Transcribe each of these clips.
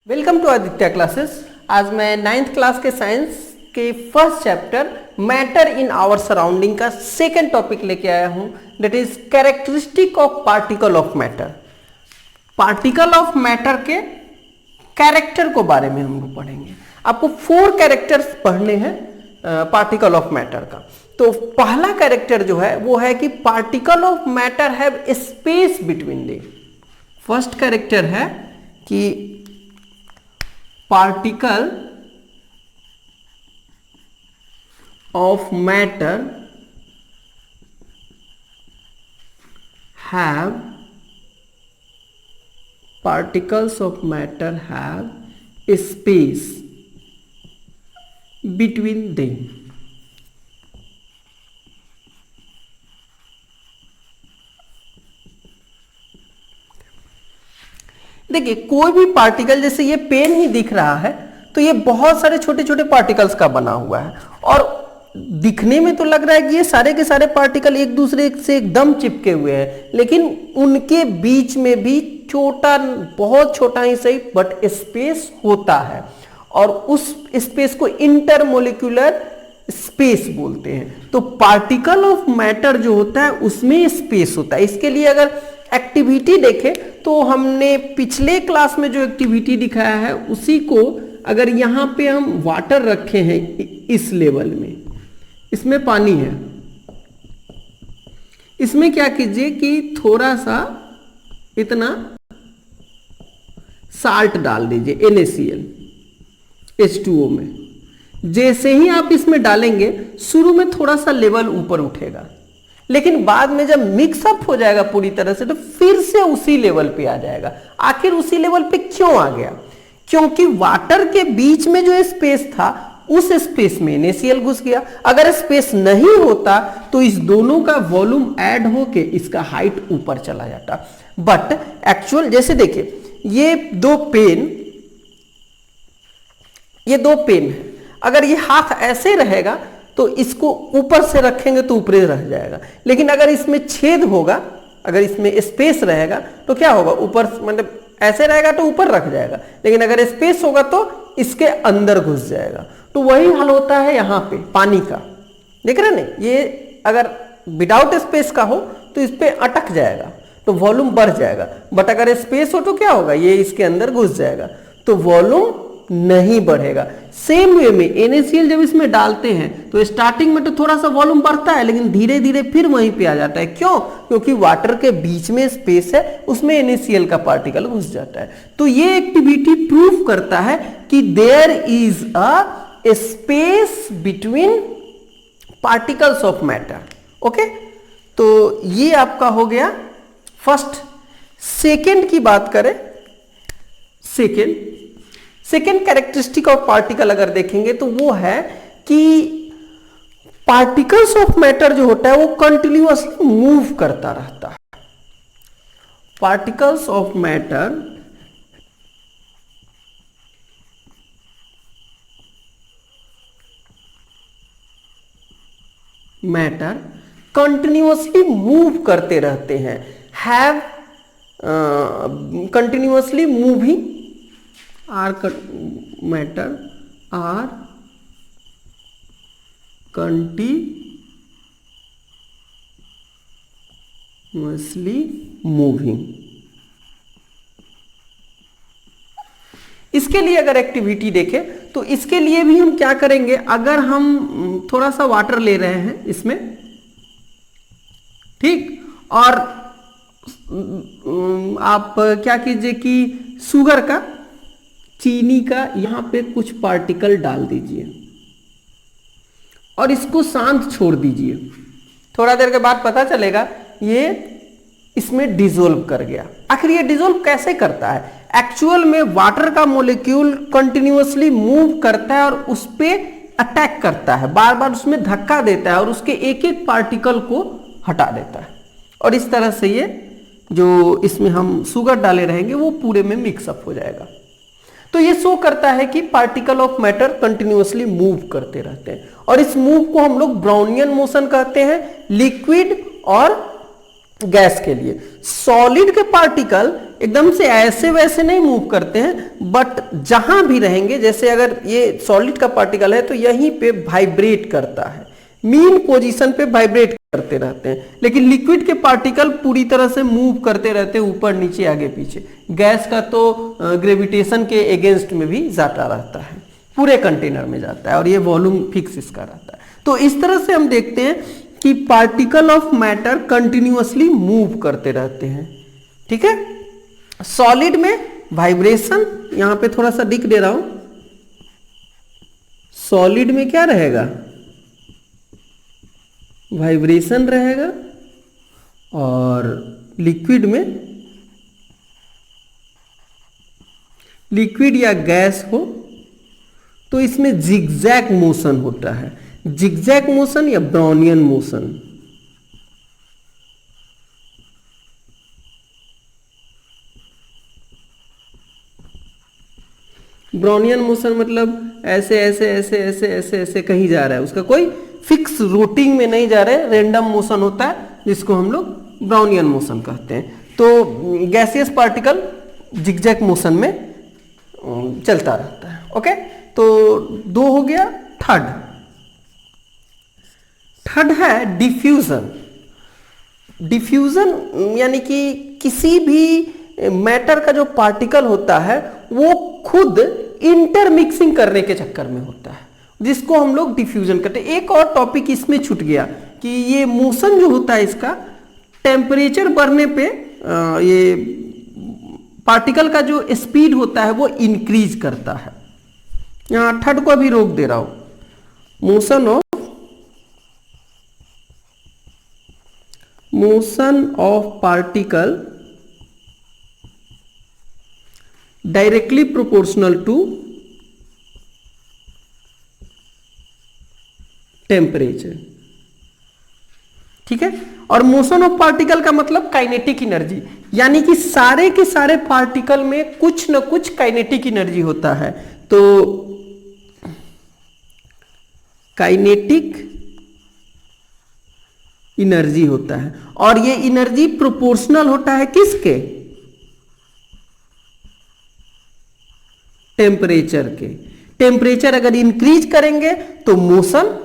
Welcome to Aditya classes. आज मैं 9th class के साइंस के first chapter matter in our surrounding का सेकेंड टॉपिक लेके आया हूं, that is characteristic of particle of matter. Particle of matter के कैरेक्टर को बारे में हम लोग पढ़ेंगे। आपको 4 कैरेक्टर्स पढ़ने हैं पार्टिकल ऑफ मैटर का। तो पहला कैरेक्टर जो है वो है कि particle of matter have space between them. First character है कि particle of matter have particles of matter have a space between them। देखिए कोई भी पार्टिकल, जैसे ये पेन ही दिख रहा है तो ये बहुत सारे छोटे छोटे पार्टिकल्स का बना हुआ है और दिखने में तो लग रहा है कि ये सारे के सारे पार्टिकल एक दूसरे से एकदम चिपके हुए हैं, लेकिन उनके बीच में भी छोटा, बहुत छोटा ही सही बट स्पेस होता है और उस स्पेस को इंटरमोलिक्यूलर स्पेस बोलते हैं। तो पार्टिकल ऑफ मैटर जो होता है उसमें स्पेस होता है। इसके लिए अगर एक्टिविटी देखें तो हमने पिछले क्लास में जो एक्टिविटी दिखाया है उसी को अगर यहां पे हम वाटर रखे हैं इस लेवल में, इसमें पानी है, इसमें क्या कीजिए कि थोड़ा सा इतना साल्ट डाल दीजिए NaCl H2O में। जैसे ही आप इसमें डालेंगे शुरू में थोड़ा सा लेवल ऊपर उठेगा, लेकिन बाद में जब मिक्सअप हो जाएगा पूरी तरह से तो फिर से उसी लेवल पे आ जाएगा। आखिर उसी लेवल पे क्यों आ गया? क्योंकि वाटर के बीच में जो स्पेस था उस स्पेस में NaCl घुस गया। अगर स्पेस नहीं होता तो इस दोनों का वॉल्यूम ऐड होके इसका हाइट ऊपर चला जाता। बट एक्चुअल जैसे देखिए ये दो पेन है, अगर ये हाथ ऐसे रहेगा तो इसको ऊपर से रखेंगे तो ऊपर रह जाएगा, लेकिन अगर इसमें छेद होगा, अगर इसमें स्पेस रहेगा तो क्या होगा, ऊपर मतलब ऐसे रहेगा तो ऊपर रख जाएगा, लेकिन अगर स्पेस होगा तो इसके अंदर घुस जाएगा। तो वही हाल होता है यहाँ पे पानी का, देख रहे ना, ये अगर विदाउट स्पेस का हो तो इस पे अटक जाएगा तो वॉल्यूम बढ़ जाएगा, बट अगर स्पेस हो तो क्या होगा, ये इसके अंदर घुस जाएगा तो वॉल्यूम नहीं बढ़ेगा। सेम वे में NaCl जब इसमें डालते हैं तो स्टार्टिंग में तो थोड़ा सा वॉल्यूम बढ़ता है, लेकिन धीरे धीरे फिर वहीं पे आ जाता है। क्यों? क्योंकि वाटर के बीच में स्पेस है, उसमें NaCl का पार्टिकल घुस जाता है। तो ये एक्टिविटी प्रूव करता है कि there is a space between particles of matter. Okay, तो ये आपका हो गया फर्स्ट। सेकेंड की बात करें, सेकेंड कैरेक्टरिस्टिक ऑफ पार्टिकल अगर देखेंगे तो वो है कि पार्टिकल्स ऑफ मैटर जो होता है वो कंटिन्यूअसली मूव करता रहता है। Particles of matter continuously move करते रहते हैं, have continuously moving matter are continuously moving. इसके लिए अगर एक्टिविटी देखें तो इसके लिए भी हम क्या करेंगे, अगर हम थोड़ा सा वाटर ले रहे हैं इसमें, ठीक, और आप क्या कीजिए कि शुगर का, चीनी का यहां पे कुछ पार्टिकल डाल दीजिए और इसको शांत छोड़ दीजिए। थोड़ा देर के बाद पता चलेगा ये इसमें डिसॉल्व कर गया। आखिर ये डिसॉल्व कैसे करता है? एक्चुअल में वाटर का मॉलिक्यूल कंटिन्यूअसली मूव करता है और उस पे अटैक करता है, बार बार उसमें धक्का देता है और उसके एक एक पार्टिकल को हटा देता है, और इस तरह से ये जो इसमें हम शुगर डाले रहेंगे वो पूरे में मिक्सअप हो जाएगा। तो ये शो करता है कि particle of matter continuously move करते रहते हैं, और इस मूव को हम लोग ब्राउनियन मोशन कहते हैं लिक्विड और गैस के लिए। सॉलिड के पार्टिकल एकदम से ऐसे वैसे नहीं मूव करते हैं, बट जहां भी रहेंगे, जैसे अगर ये सॉलिड का पार्टिकल है तो यहीं पे वाइब्रेट करता है, मीन पोजीशन पे वाइब्रेट करते रहते हैं। लेकिन लिक्विड के पार्टिकल पूरी तरह से मूव करते रहते हैं, ऊपर नीचे आगे पीछे। गैस का तो ग्रेविटेशन के अगेंस्ट में भी जाता रहता है, पूरे कंटेनर में जाता है, और ये वॉल्यूम फिक्स इसका रहता है। तो इस तरह से हम देखते हैं कि particle of matter continuously move करते रहते हैं। ठीक है, सॉलिड में वाइब्रेशन, यहां पे थोड़ा सा लिख दे रहा हूं, सॉलिड में क्या रहेगा, वाइब्रेशन रहेगा, और लिक्विड में, लिक्विड या गैस हो तो इसमें जिगजैग मोशन होता है, जिगजैग मोशन या ब्राउनियन मोशन। ब्राउनियन मोशन मतलब ऐसे ऐसे ऐसे ऐसे ऐसे ऐसे कहीं जा रहा है, उसका कोई फिक्स रूटिंग में नहीं जा रहा है, रेंडम मोशन होता है, जिसको हम लोग ब्राउनियन मोशन कहते हैं। तो गैसियस पार्टिकल जिगजैग मोशन में चलता रहता है। ओके, तो 2 हो गया। थर्ड है डिफ्यूजन। डिफ्यूजन यानी कि किसी भी मैटर का जो पार्टिकल होता है वो खुद इंटरमिक्सिंग करने के चक्कर में होता है, जिसको हम लोग डिफ्यूजन कहते हैं। एक और टॉपिक इसमें छूट गया कि ये मोशन जो होता है इसका टेम्परेचर बढ़ने पे ये पार्टिकल का जो स्पीड होता है वो इंक्रीज करता है। यहां थर्ड को अभी रोक दे रहा हूं। Motion of particle directly proportional to temperature. ठीक है, और मोशन ऑफ पार्टिकल का मतलब काइनेटिक एनर्जी, यानी कि सारे के सारे पार्टिकल में कुछ न कुछ काइनेटिक एनर्जी होता है। तो काइनेटिक एनर्जी होता है, और ये एनर्जी प्रोपोर्शनल होता है किसके, टेम्परेचर के। टेम्परेचर अगर इंक्रीज करेंगे तो मोशन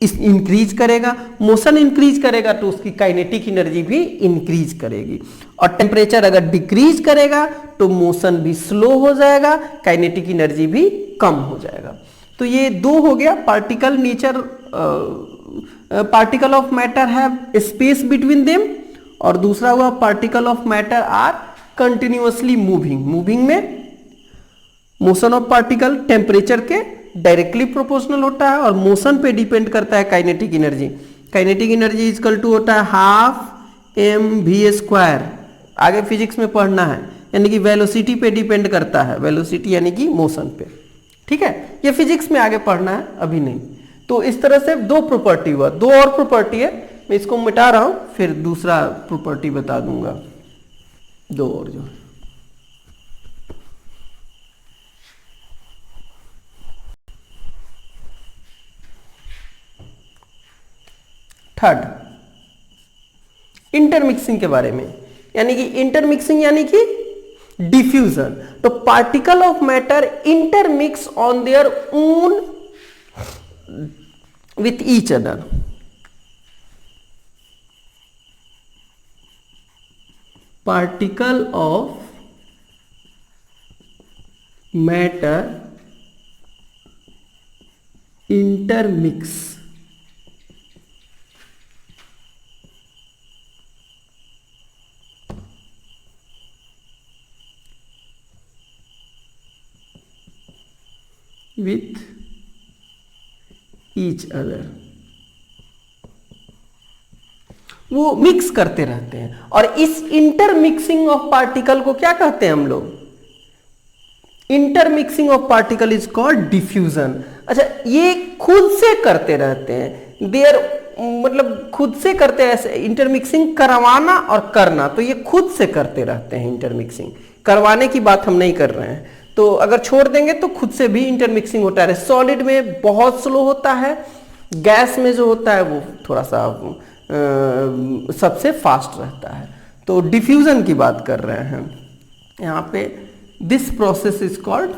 इंक्रीज करेगा, मोशन इंक्रीज करेगा तो उसकी काइनेटिक एनर्जी भी इंक्रीज करेगी, और टेम्परेचर अगर डिक्रीज करेगा तो मोशन भी स्लो हो जाएगा, काइनेटिक एनर्जी भी कम हो जाएगा। तो ये 2 हो गया। Particle nature, particle of matter have space between them, और दूसरा हुआ particle of matter are continuously moving. Moving में मोशन ऑफ पार्टिकल टेम्परेचर के डायरेक्टली प्रोपोर्शनल होता है, और मोशन पे डिपेंड करता है kinetic energy. Kinetic energy equal to होता है हाफ mv²। आगे फिजिक्स में पढ़ना है, यानी कि वेलोसिटी पे डिपेंड करता है, वेलोसिटी यानी कि मोशन पे। ठीक है, ये फिजिक्स में आगे पढ़ना है, अभी नहीं। तो इस तरह से 2 प्रॉपर्टी हुआ। 2 और प्रॉपर्टी है, मैं इसको मिटा रहा हूं, फिर दूसरा प्रॉपर्टी बता दूंगा। 2 और जो थर्ड, इंटरमिक्सिंग के बारे में, यानी कि इंटरमिक्सिंग यानी कि डिफ्यूजन। तो particle of matter intermix on their own with each other. Particle of matter intermix with each other। वो मिक्स करते रहते हैं, और इस इंटरमिक्सिंग ऑफ पार्टिकल को क्या कहते हैं हम लोग, intermixing of particle is called diffusion. अच्छा, ये खुद से करते रहते हैं, देयर मतलब खुद से करते हैं ऐसे। इंटरमिक्सिंग करवाना और करना, तो ये खुद से करते रहते हैं। इंटरमिक्सिंग करवाने की बात हम नहीं कर रहे हैं, तो अगर छोड़ देंगे तो खुद से भी इंटरमिक्सिंग होता है। सॉलिड में बहुत स्लो होता है, गैस में जो होता है वो थोड़ा सा सबसे फास्ट रहता है। तो डिफ्यूजन की बात कर रहे हैं। यहां पे this process is called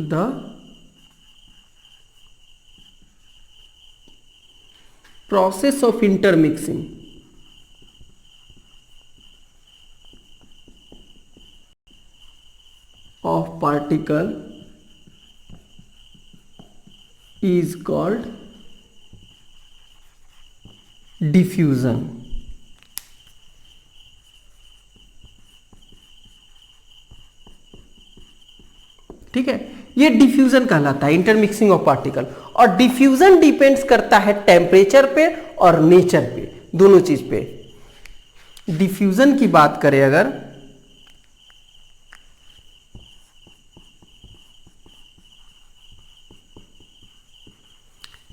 the process of intermixing of particle is called diffusion. ठीक है, ये डिफ्यूजन कहलाता है, इंटरमिक्सिंग ऑफ पार्टिकल। और डिफ्यूजन डिपेंड्स करता है टेम्परेचर पे और नेचर पे, दोनों चीज पे। डिफ्यूजन की बात करें अगर,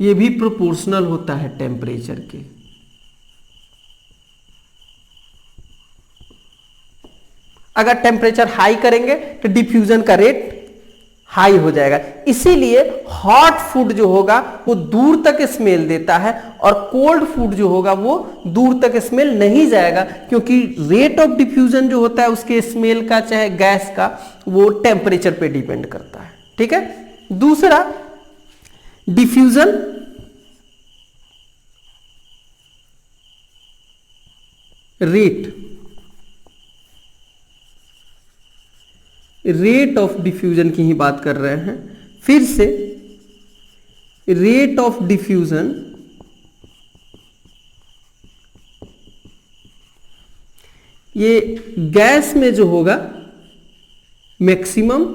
ये भी प्रोपोर्शनल होता है टेम्परेचर के। अगर टेम्परेचर हाई करेंगे तो डिफ्यूजन का रेट हाई हो जाएगा। इसीलिए हॉट फूड जो होगा वो दूर तक स्मेल देता है और कोल्ड फूड जो होगा वो दूर तक स्मेल नहीं जाएगा, क्योंकि रेट ऑफ डिफ्यूजन जो होता है उसके स्मेल का चाहे गैस का वो टेम्परेचर पे डिपेंड करता है। ठीक है, दूसरा डिफ्यूजन रेट ऑफ डिफ्यूजन की ही बात कर रहे हैं। फिर से रेट ऑफ डिफ्यूजन ये गैस में जो होगा मैक्सिमम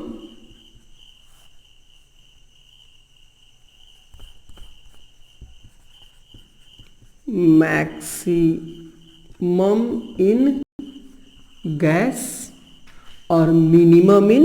इन गैस और मिनिमम इन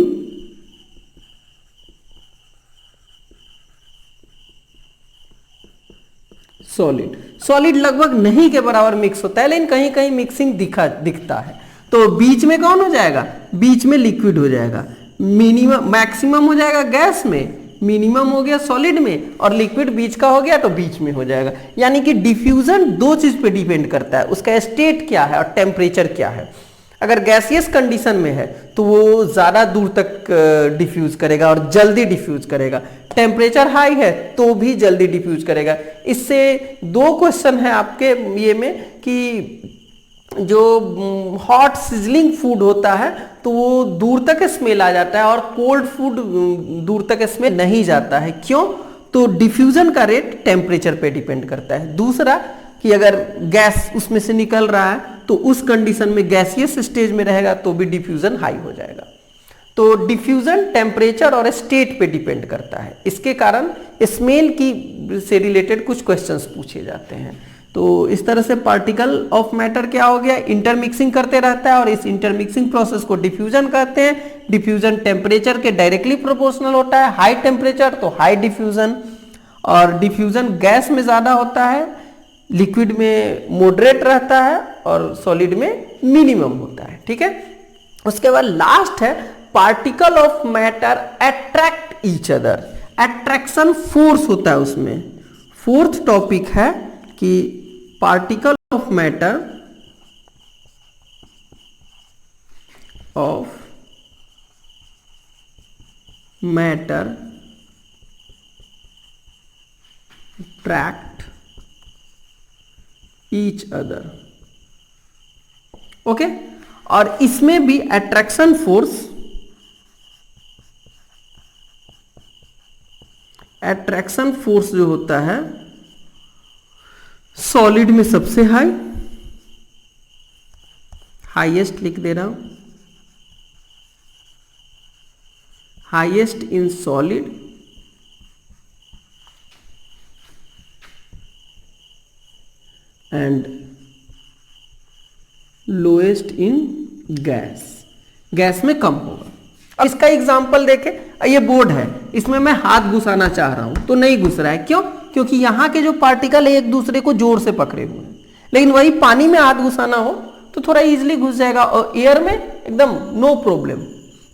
सॉलिड। सॉलिड लगभग नहीं के बराबर मिक्स होता है, लेकिन कहीं कहीं मिक्सिंग दिखता है। तो बीच में कौन हो जाएगा? बीच में लिक्विड हो जाएगा। मिनिमम मैक्सिमम हो जाएगा गैस में, मिनिमम हो गया सॉलिड में, और लिक्विड बीच का हो गया तो बीच में हो जाएगा। यानी कि डिफ्यूजन दो चीज पे डिपेंड करता है, उसका स्टेट क्या है और टेम्परेचर क्या है। अगर गैसियस कंडीशन में है तो वो ज्यादा दूर तक डिफ्यूज करेगा और जल्दी डिफ्यूज करेगा। टेम्परेचर हाई है तो भी जल्दी डिफ्यूज करेगा। इससे दो क्वेश्चन है आपके ये में कि जो हॉट सिजलिंग फूड होता है तो वो दूर तक स्मेल आ जाता है और कोल्ड फूड दूर तक स्मेल नहीं जाता है। क्यों? तो डिफ्यूजन का रेट टेम्परेचर पे डिपेंड करता है। दूसरा कि अगर गैस उसमें से निकल रहा है तो उस कंडीशन में गैसियस स्टेज में रहेगा तो भी डिफ्यूजन हाई हो जाएगा। तो डिफ्यूजन टेम्परेचर और स्टेट पे डिपेंड करता है। इसके कारण स्मेल की से रिलेटेड कुछ क्वेश्चंस पूछे जाते हैं। तो इस तरह से पार्टिकल ऑफ मैटर क्या हो गया, इंटरमिक्सिंग करते रहता है और इस इंटरमिक्सिंग प्रोसेस को डिफ्यूजन कहते हैं। डिफ्यूजन टेम्परेचर के डायरेक्टली प्रोपोर्शनल होता है। हाई टेम्परेचर तो हाई डिफ्यूजन, और डिफ्यूजन गैस में ज्यादा होता है, लिक्विड में मॉडरेट रहता है और सॉलिड में मिनिमम होता है। ठीक है, उसके बाद लास्ट है particle of matter attract each other. Attraction force होता है उसमें। फोर्थ टॉपिक है कि particle of matter attract each other. Okay, और इसमें भी अट्रैक्शन फोर्स जो होता है सॉलिड में सबसे हाईएस्ट लिख दे रहा हूं, highest in solid and lowest in gas में कम होगा। अब इसका एग्जांपल देखें, ये बोर्ड है, इसमें मैं हाथ घुसाना चाह रहा हूं तो नहीं घुस रहा है। क्यों? क्योंकि यहां के जो पार्टिकल है एक दूसरे को जोर से पकड़े हुए हैं। लेकिन वही पानी में हाथ घुसाना हो तो थोड़ा इजीली घुस जाएगा और एयर में एकदम नो प्रॉब्लम।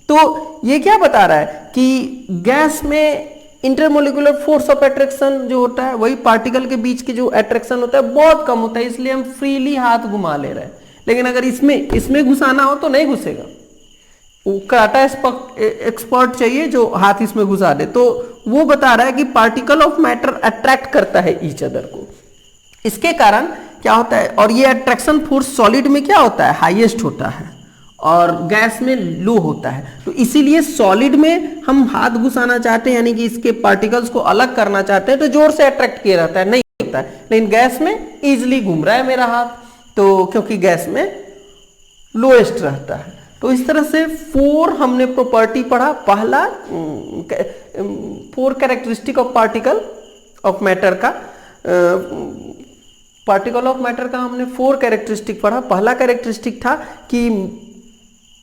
तो ये क्या बता रहा है कि गैस में इंटरमोलिकुलर फोर्स ऑफ अट्रैक्शन जो होता है वही पार्टिकल के बीच के जो अट्रैक्शन होता है बहुत कम होता है, इसलिए हम फ्रीली हाथ घुमा ले रहे हैं। लेकिन अगर इसमें घुसाना हो तो नहीं घुसेगा। वो कराटा एक्सपर्ट चाहिए जो हाथ इसमें घुसा दे। तो वो बता रहा है कि पार्टिकल ऑफ मैटर अट्रैक्ट करता है ईच अदर को। इसके कारण क्या होता है, और ये अट्रैक्शन फोर्स सॉलिड में क्या होता है, हाईएस्ट होता है और गैस में लो होता है। तो इसीलिए सॉलिड में हम हाथ घुसाना चाहते हैं, यानी कि इसके पार्टिकल्स को अलग करना चाहते हैं, तो जोर से अट्रैक्ट किया रहता है, नहीं होता है। लेकिन गैस में इजिली घूम रहा है मेरा हाथ, तो क्योंकि गैस में लोएस्ट रहता है। तो इस तरह से 4 हमने प्रॉपर्टी पढ़ा। पहला 4 characteristic of particle of matter का, पार्टिकल ऑफ मैटर का हमने 4 कैरेक्टरिस्टिक पढ़ा। पहला कैरेक्टरिस्टिक था कि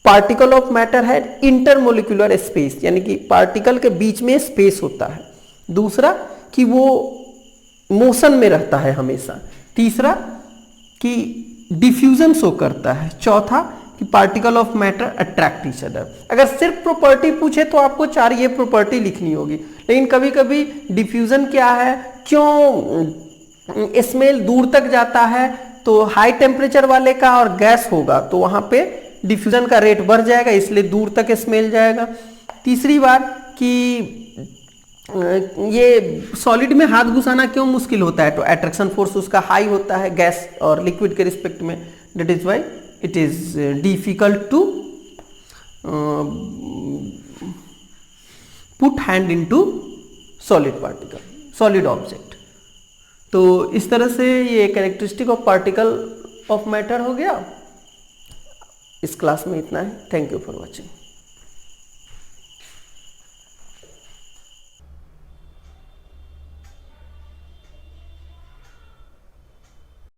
पार्टिकल ऑफ मैटर है इंटरमोलिकुलर स्पेस, यानी कि पार्टिकल के बीच में स्पेस होता है। दूसरा कि वो मोशन में रहता है हमेशा। तीसरा कि डिफ्यूजन शो करता है। चौथा कि particle of matter attract each other. अगर सिर्फ प्रॉपर्टी पूछे तो आपको 4 ये प्रॉपर्टी लिखनी होगी, लेकिन कभी कभी डिफ्यूजन क्या है, क्यों स्मेल दूर तक जाता है, तो हाई टेम्परेचर वाले का और गैस होगा तो वहां पे डिफ्यूजन का रेट बढ़ जाएगा, इसलिए दूर तक स्मेल जाएगा। तीसरी बात कि ये सॉलिड में हाथ घुसाना क्यों मुश्किल होता है, तो अट्रैक्शन फोर्स उसका हाई होता है गैस और लिक्विड के रिस्पेक्ट में, that is why it is difficult to put hand into solid particle, solid object. तो इस तरह से ये characteristic of particle of matter हो गया। इस क्लास में इतना है। Thank you for watching.